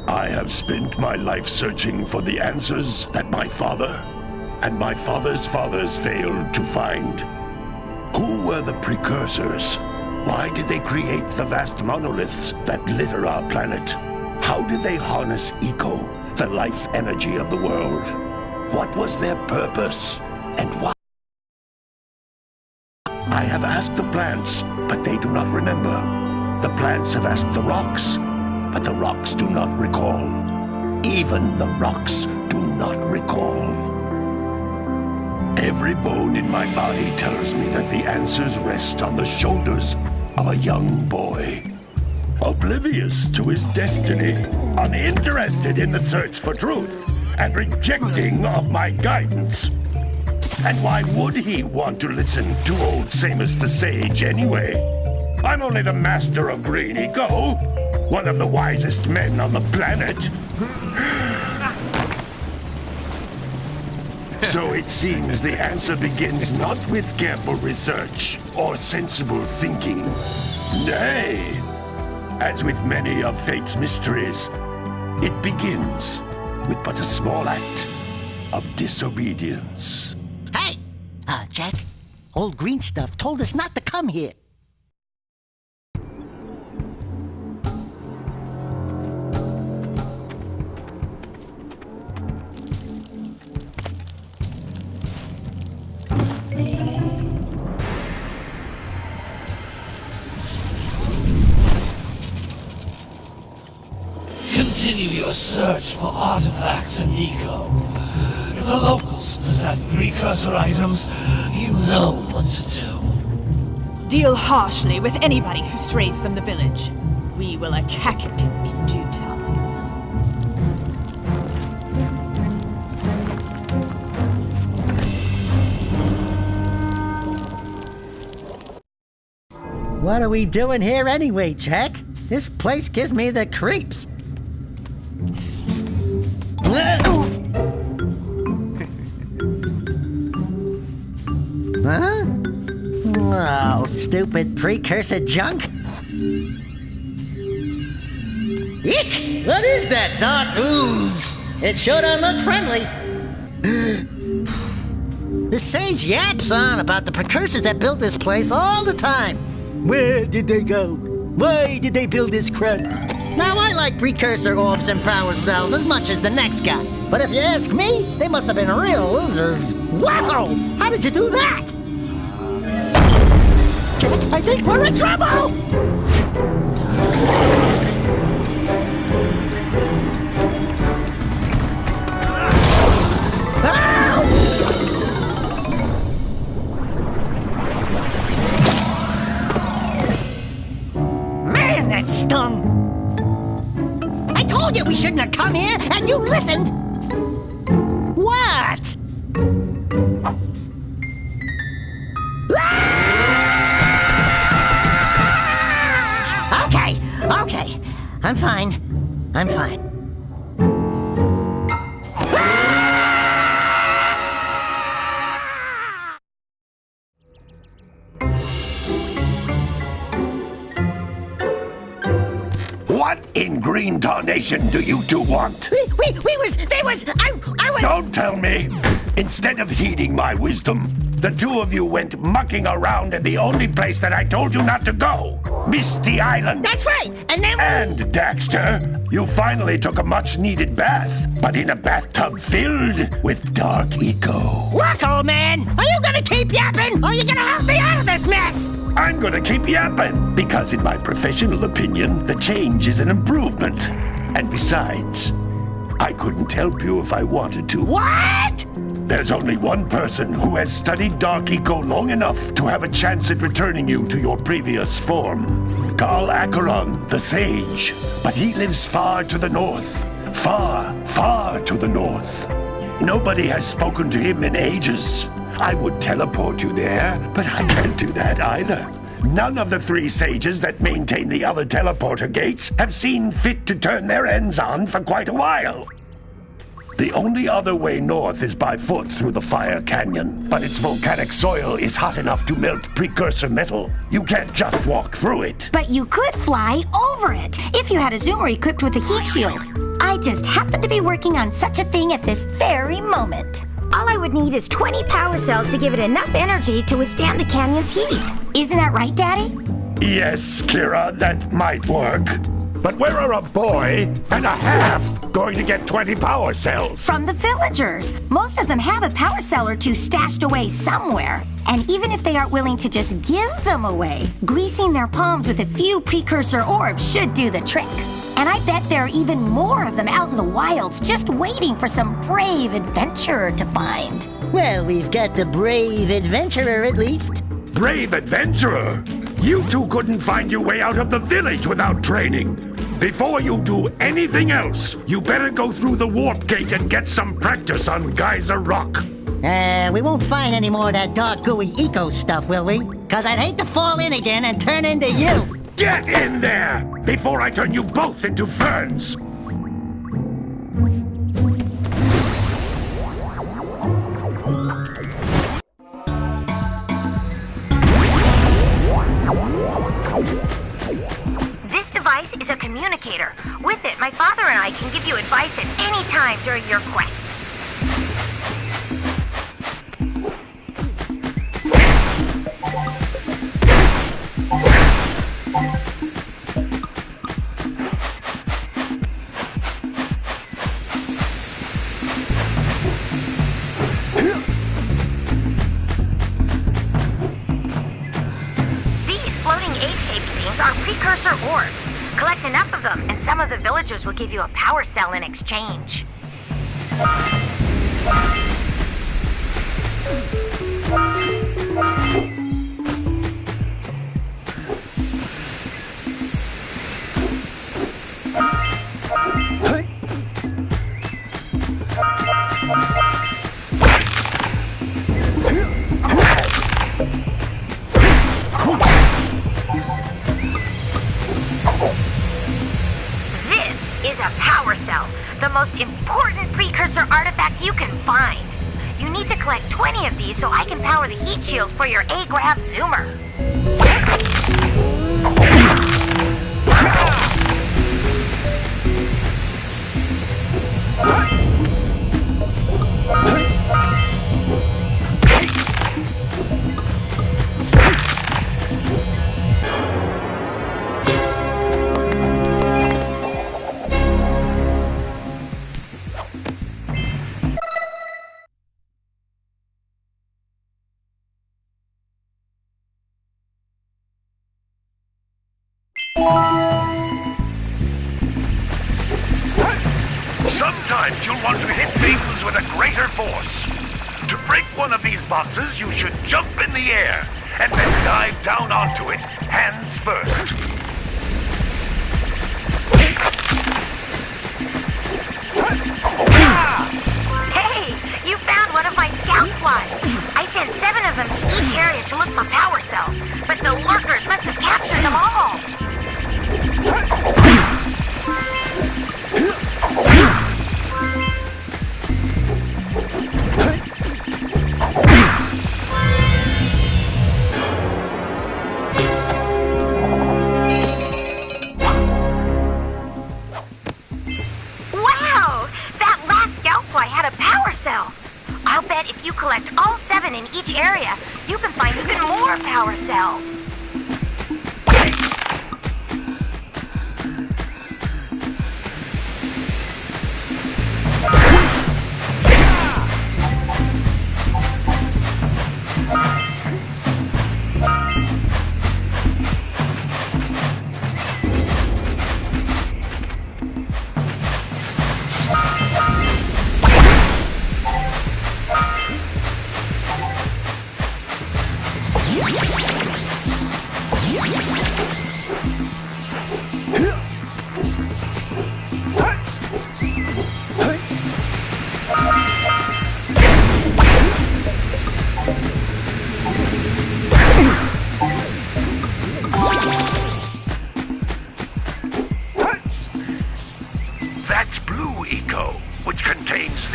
I have spent my life searching for the answers that my father and my father's fathers failed to find. Who were the Precursors? Why did they create the vast monoliths that litter our planet? How did they harness eco, the life energy of the world? What was their purpose, and why? I have asked the plants, but they do not remember. The plants have asked the rocks, but the rocks do not recall. Even the rocks do not recall. Every bone in my body tells me that the answers rest on the shoulders of a young boy. Oblivious to his destiny, uninterested in the search for truth, and rejecting of my guidance. And why would he want to listen to old Samus the Sage anyway? I'm only the master of green eco, one of the wisest men on the planet. So it seems the answer begins not with careful research or sensible thinking. Nay, as with many of fate's mysteries, it begins with but a small act of disobedience. Hey! Jak, old green stuff told us not to come here. Continue your search for artifacts and eco. If the locals possess precursor items, you know what to do. Deal harshly with anybody who strays from the village. We will attack it in due time. What are we doing here anyway, Jak? This place gives me the creeps. Huh? Oh, stupid precursor junk. Eek! What is that dark ooze? It sure don't look friendly. The sage yaps on about the precursors that built this place all the time. Where did they go? Why did they build this crud? Now, I like precursor orbs and power cells as much as the next guy. But if you ask me, they must have been real losers. Wow! How did you do that? Jak, I think we're in trouble! Man, that stung! I told you we shouldn't have come here, and you listened! What? Okay. I'm fine. What in green tarnation do you two want? I was... Don't tell me! Instead of heeding my wisdom, the two of you went mucking around in the only place that I told you not to go. Misty Island. That's right, and then... And, Daxter, you finally took a much-needed bath, but in a bathtub filled with dark eco. Look, old man, are you gonna keep yapping, or are you gonna help me out of this mess? I'm gonna keep yapping, because in my professional opinion, the change is an improvement. And besides, I couldn't help you if I wanted to. What? There's only one person who has studied Dark Eco long enough to have a chance at returning you to your previous form. Carl Acheron, the Sage. But he lives far to the north. Far to the north. Nobody has spoken to him in ages. I would teleport you there, but I can't do that either. None of the three sages that maintain the other teleporter gates have seen fit to turn their ends on for quite a while. The only other way north is by foot through the Fire Canyon, but its volcanic soil is hot enough to melt precursor metal. You can't just walk through it. But you could fly over it, if you had a zoomer equipped with a heat shield. I just happen to be working on such a thing at this very moment. All I would need is 20 power cells to give it enough energy to withstand the canyon's heat. Isn't that right, Daddy? Yes, Kira, that might work. But where are a boy and a half going to get 20 power cells? From the villagers. Most of them have a power cell or two stashed away somewhere. And even if they aren't willing to just give them away, greasing their palms with a few precursor orbs should do the trick. And I bet there are even more of them out in the wilds just waiting for some brave adventurer to find. Well, we've got the brave adventurer at least. Brave adventurer? You two couldn't find your way out of the village without training. Before you do anything else, you better go through the warp gate and get some practice on Geyser Rock. We won't find any more of that dark gooey eco stuff, will we? 'Cause I'd hate to fall in again and turn into you. Get in there before I turn you both into ferns. This device is a communicator. With it, my father and I can give you advice at any time during your quest. Are precursor orbs. Collect enough of them, and some of the villagers will give you a power cell in exchange. Is a power cell, the most important precursor artifact you can find. You need to collect 20 of these so I can power the heat shield for your A-Grav zoomer. Sometimes you'll want to hit things with a greater force. To break one of these boxes, you should jump in the air and then dive down onto it, hands first. Hey, you found one of my scout flies. I sent 7 of them to each area to look for power cells, but the lurkers must have captured them all. Wow! That last scout fly had a power cell. I'll bet if you collect all 7 in each area, you can find even more power cells.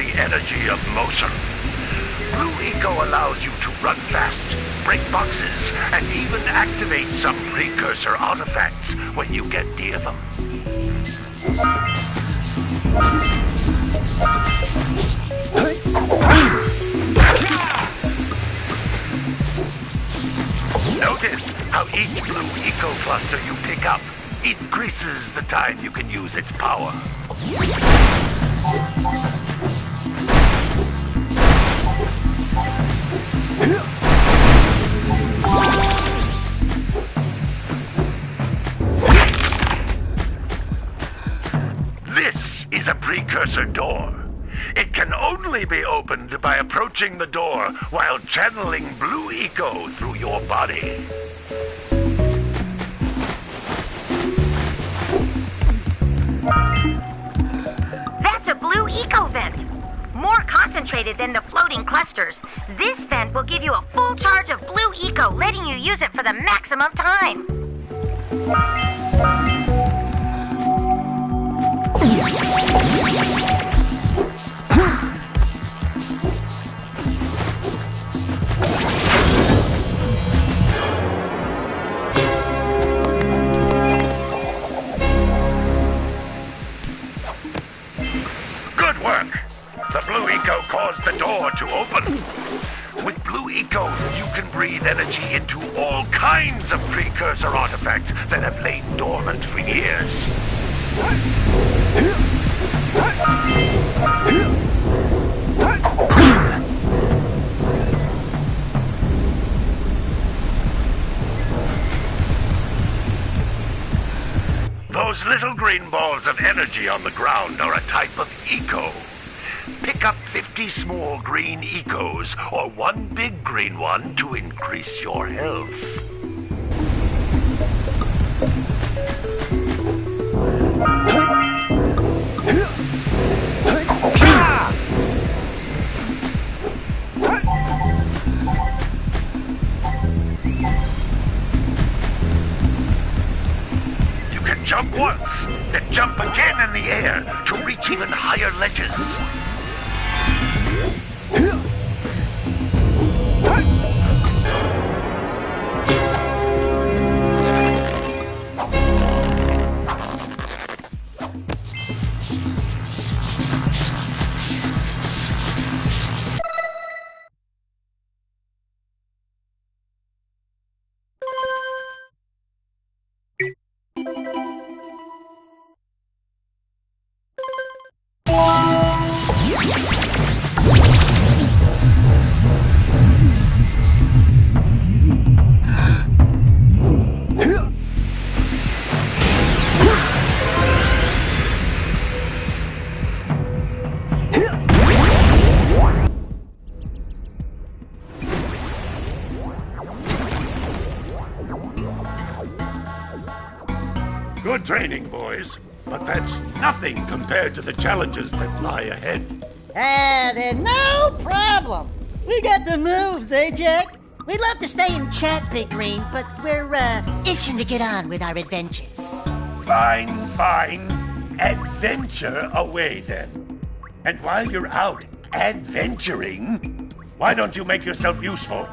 the energy of motion. Blue Eco allows you to run fast, break boxes, and even activate some precursor artifacts when you get near them. Notice how each blue eco cluster you pick up increases the time you can use its power. This is a precursor door. It can only be opened by approaching the door while channeling blue eco through your body. That's a blue eco vent. More concentrated than the floating clusters. This vent will give you a full charge of blue eco, letting you use it for the maximum time. Good work! The blue eco caused the door to open. With blue eco, you can breathe energy into all kinds of precursor artifacts that have lain dormant for years. Those little green balls of energy on the ground are a type of eco. Pick up 50 small green ecos or one big green one to increase your health. You can jump once, then jump again in the air to reach even higher ledges. Good training, boys. But that's nothing compared to the challenges that lie ahead. There's no problem. We got the moves, eh, Jack? We'd love to stay and chat, Big Green, but we're, itching to get on with our adventures. Fine, fine. Adventure away, then. And while you're out adventuring, why don't you make yourself useful?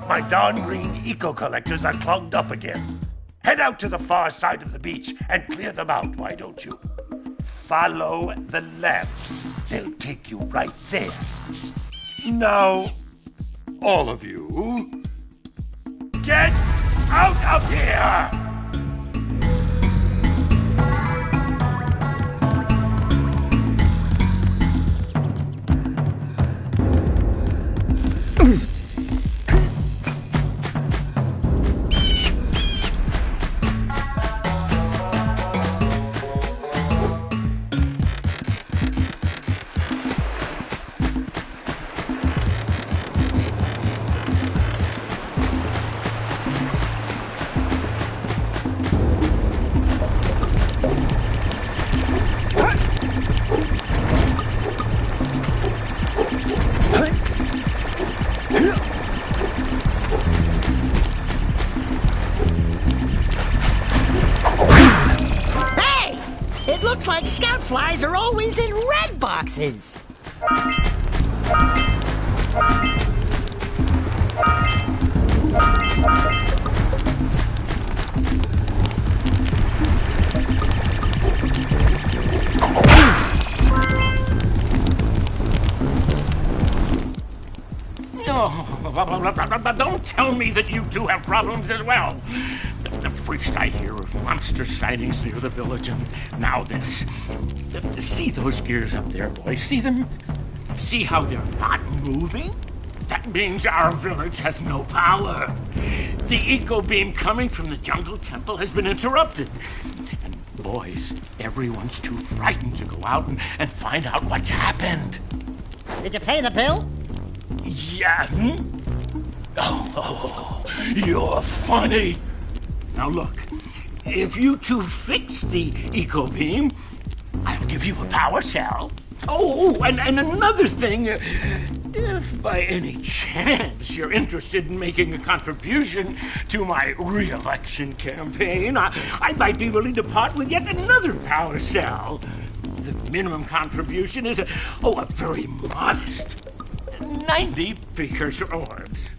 My darn green eco-collectors are clogged up again. Head out to the far side of the beach and clear them out, why don't you? Follow the lamps. They'll take you right there. Now, all of you, get out of here! Looks like scout flies are always in red boxes. Don't tell me that you two have problems as well. First I hear of monster sightings near the village, and now this. See those gears up there, boys? See them? See how they're not moving? That means our village has no power. The eco beam coming from the jungle temple has been interrupted. And boys, everyone's too frightened to go out and find out what's happened. Did you pay the bill? Yeah. Oh, you're funny. Now look, if you two fix the eco beam, I'll give you a power cell. Oh, and another thing, if by any chance you're interested in making a contribution to my re-election campaign, I might be willing to part with yet another power cell. The minimum contribution is a very modest 90 precursor orbs.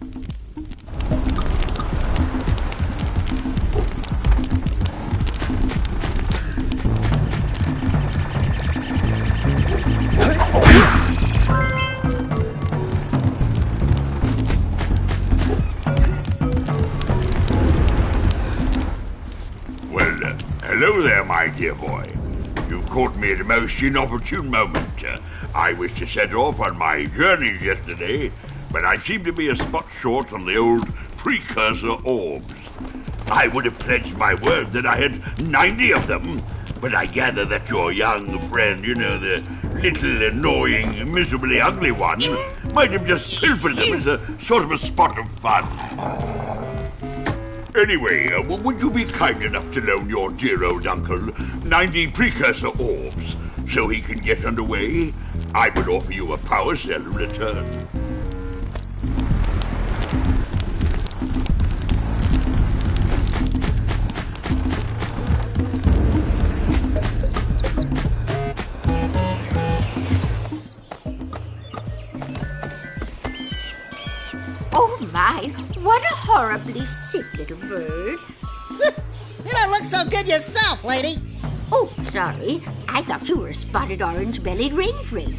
Hello there, my dear boy. You've caught me at a most inopportune moment. I was to set off on my journeys yesterday, but I seem to be a spot short on the old Precursor orbs. I would have pledged my word that I had 90 of them, but I gather that your young friend, the little annoying, miserably ugly one, might have just pilfered them as a sort of a spot of fun. Anyway, would you be kind enough to loan your dear old uncle 90 Precursor orbs so he can get underway? I would offer you a power cell in return. Oh my, what a horribly sick little bird. You don't look so good yourself, lady. Oh, sorry. I thought you were a spotted orange-bellied rainfrey.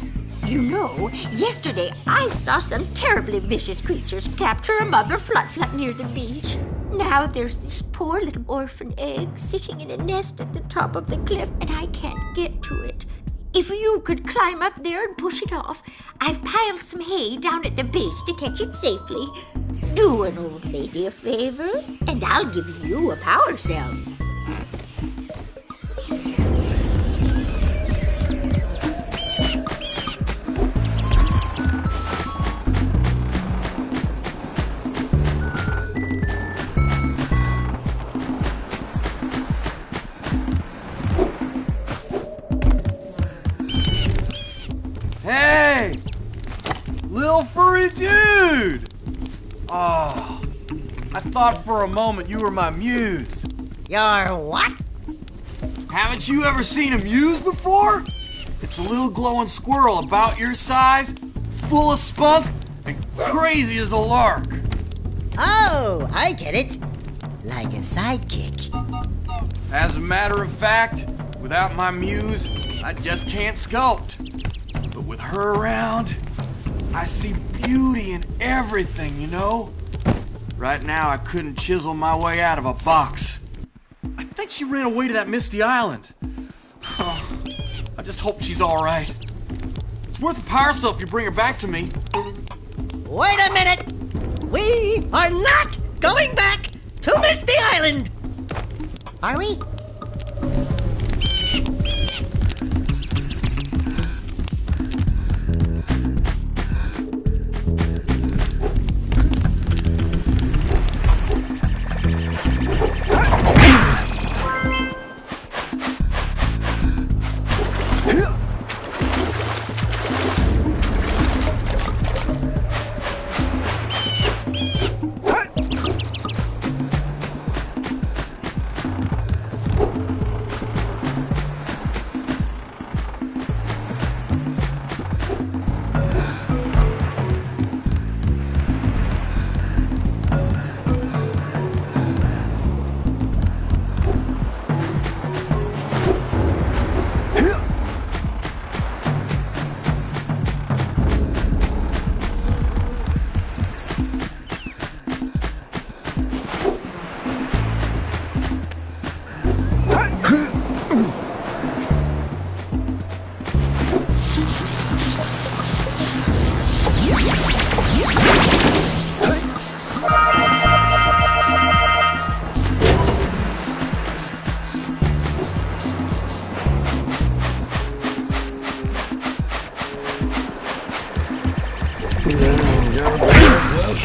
You know, yesterday I saw some terribly vicious creatures capture a mother flut-flut near the beach. Now there's this poor little orphan egg sitting in a nest at the top of the cliff, and I can't get to it. If you could climb up there and push it off, I've piled some hay down at the base to catch it safely. Do an old lady a favor, and I'll give you a power cell. Hey! Little furry dude! Oh, I thought for a moment you were my muse. Your what? Haven't you ever seen a muse before? It's a little glowing squirrel about your size, full of spunk, and crazy as a lark. Oh, I get it. Like a sidekick. As a matter of fact, without my muse, I just can't sculpt. But with her around, I see beauty in everything, you know? Right now, I couldn't chisel my way out of a box. I think she ran away to that misty island. Oh, I just hope she's all right. It's worth a power cell if you bring her back to me. Wait a minute! We are not going back to Misty Island! Are we?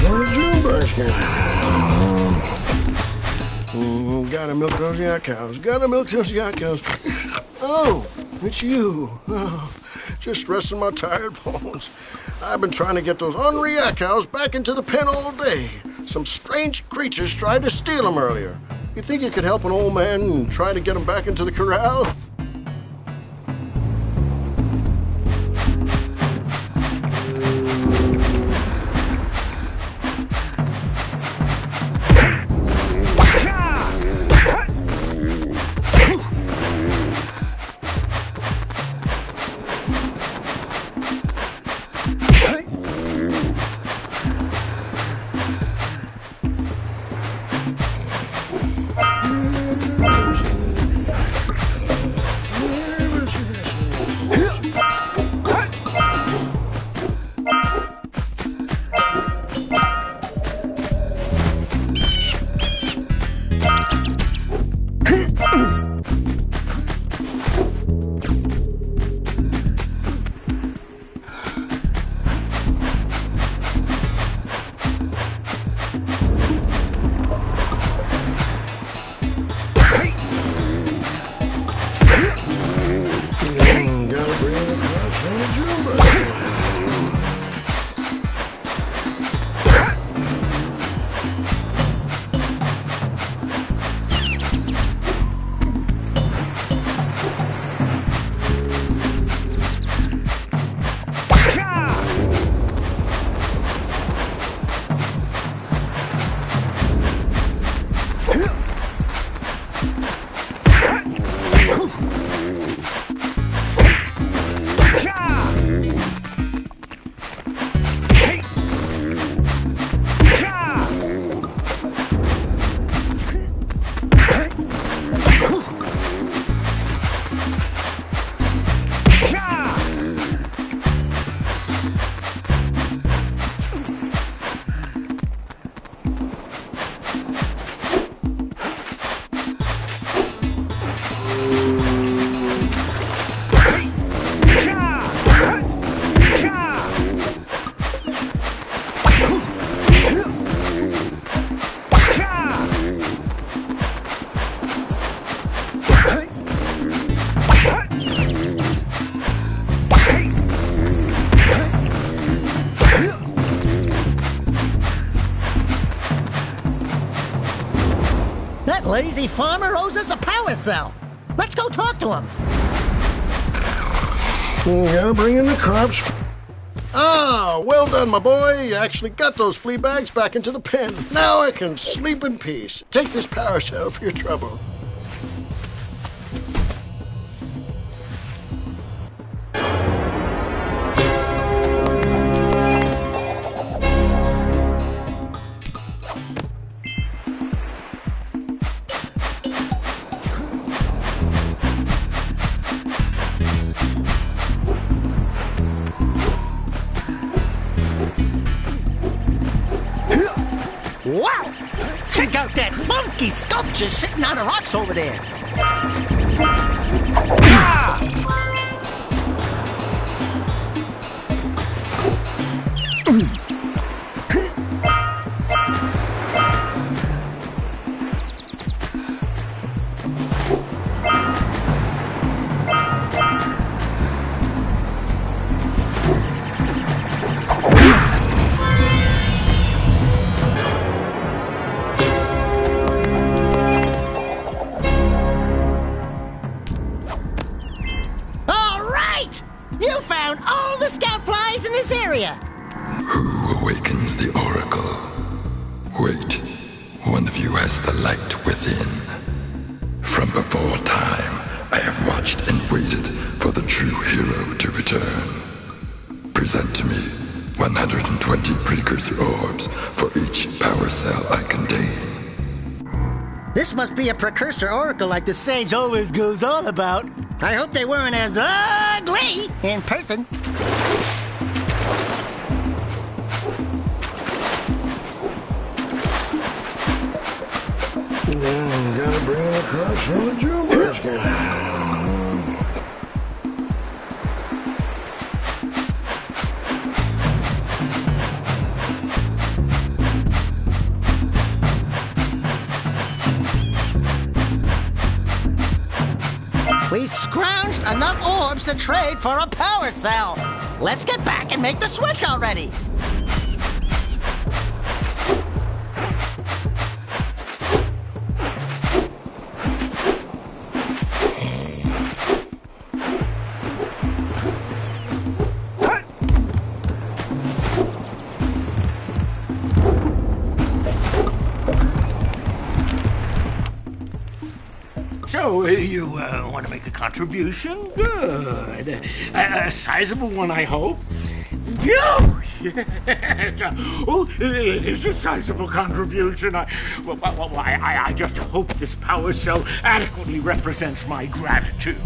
from the June basket. Gotta milk those yak cows. Gotta milk those yak cows. Oh, it's you. Oh, just resting my tired bones. I've been trying to get those ornery yak cows back into the pen all day. Some strange creatures tried to steal them earlier. You think you could help an old man and try to get them back into the corral? Lazy farmer owes us a power cell. Let's go talk to him. Gotta bring in the crops. Ah, well done, my boy. You actually got those flea bags back into the pen. Now I can sleep in peace. Take this power cell for your trouble. Wow! Check out that funky sculpture sitting on the rocks over there. You found all the scout flies in this area! Who awakens the oracle? Wait, one of you has the light within. From before time, I have watched and waited for the true hero to return. Present to me 120 precursor orbs for each power cell I contain. This must be a precursor oracle like the sage always goes on about. I hope they weren't as ugly in person. Gotta bring it across from the June basket. We've scrounged enough orbs to trade for a power cell. Let's get back and make the switch already. So, you want to make a contribution? Good. A sizable one, I hope. You! Yes. Oh, it is a sizable contribution. I just hope this power cell adequately represents my gratitude.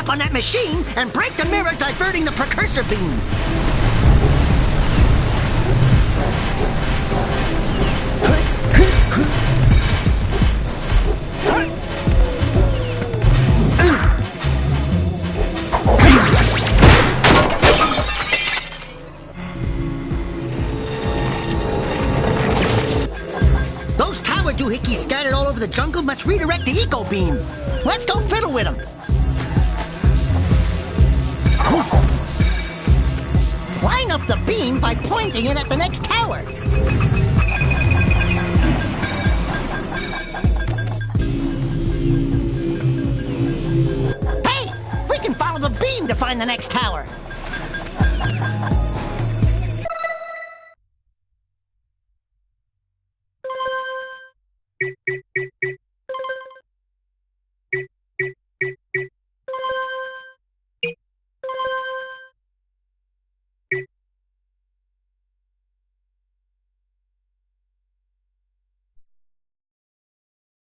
On that machine and break the mirror diverting the Precursor beam. Those tower doohickeys scattered all over the jungle must Let's redirect the eco beam. Let's go fiddle with him. Line up the beam by pointing it at the next tower. Hey, we can follow the beam to find the next tower.